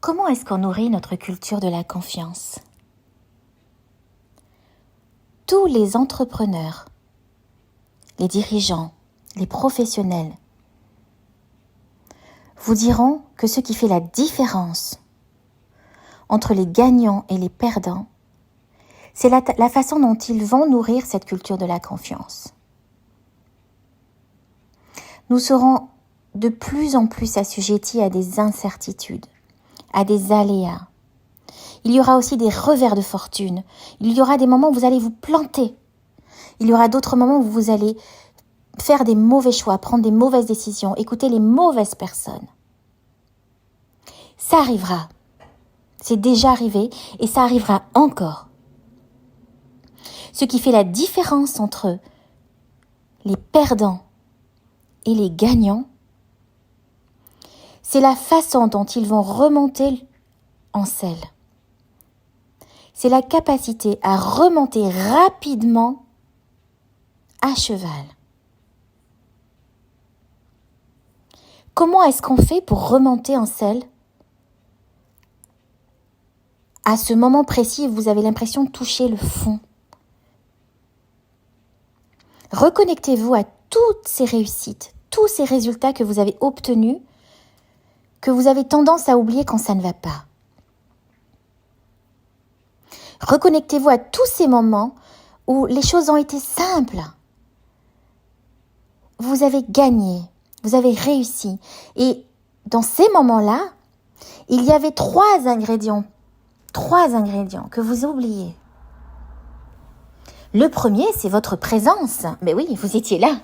Comment est-ce qu'on nourrit notre culture de la confiance? Tous les entrepreneurs, les dirigeants, les professionnels vous diront que ce qui fait la différence entre les gagnants et les perdants, c'est la façon dont ils vont nourrir cette culture de la confiance. Nous serons de plus en plus assujettis à des incertitudes, à des aléas. Il y aura aussi des revers de fortune. Il y aura des moments où vous allez vous planter. Il y aura d'autres moments où vous allez faire des mauvais choix, prendre des mauvaises décisions, écouter les mauvaises personnes. Ça arrivera. C'est déjà arrivé et ça arrivera encore. Ce qui fait la différence entre les perdants et les gagnants, c'est la façon dont ils vont remonter en selle. C'est la capacité à remonter rapidement à cheval. Comment est-ce qu'on fait pour remonter en selle à ce moment précis où vous avez l'impression de toucher le fond? Reconnectez-vous à toutes ces réussites, tous ces résultats que vous avez obtenus, que vous avez tendance à oublier quand ça ne va pas. Reconnectez-vous à tous ces moments où les choses ont été simples. Vous avez gagné, vous avez réussi. Et dans ces moments-là, il y avait trois ingrédients que vous oubliez. Le premier, c'est votre présence. Mais oui, vous étiez là.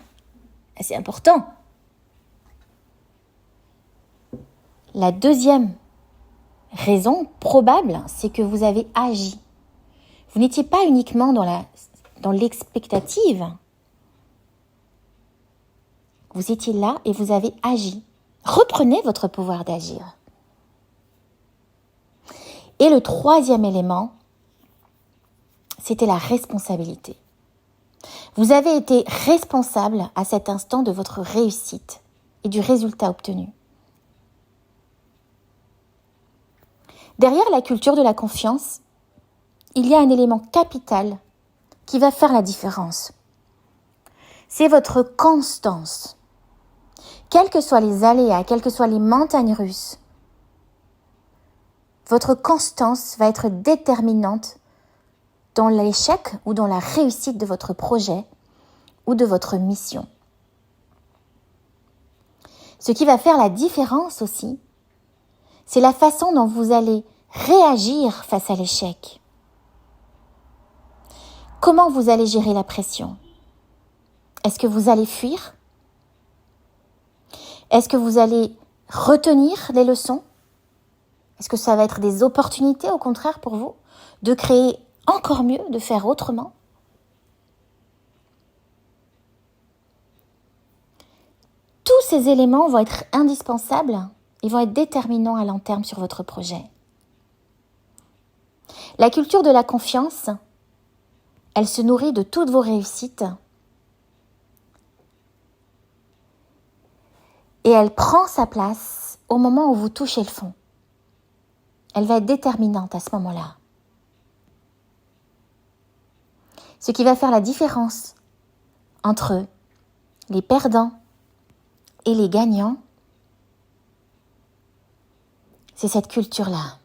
C'est important. La deuxième raison probable, c'est que vous avez agi. Vous n'étiez pas uniquement dans l'expectative. Vous étiez là et vous avez agi. Reprenez votre pouvoir d'agir. Et le troisième élément, c'était la responsabilité. Vous avez été responsable à cet instant de votre réussite et du résultat obtenu. Derrière la culture de la confiance, il y a un élément capital qui va faire la différence. C'est votre constance. Quels que soient les aléas, quelles que soient les montagnes russes, votre constance va être déterminante dans l'échec ou dans la réussite de votre projet ou de votre mission. Ce qui va faire la différence aussi, c'est la façon dont vous allez réagir face à l'échec. Comment vous allez gérer la pression? Est-ce que vous allez fuir? Est-ce que vous allez retenir les leçons? Est-ce que ça va être des opportunités au contraire pour vous de créer encore mieux, de faire autrement? Tous ces éléments vont être indispensables et vont être déterminants à long terme sur votre projet. La culture de la confiance, elle se nourrit de toutes vos réussites et elle prend sa place au moment où vous touchez le fond. Elle va être déterminante à ce moment-là. Ce qui va faire la différence entre les perdants et les gagnants, c'est cette culture-là.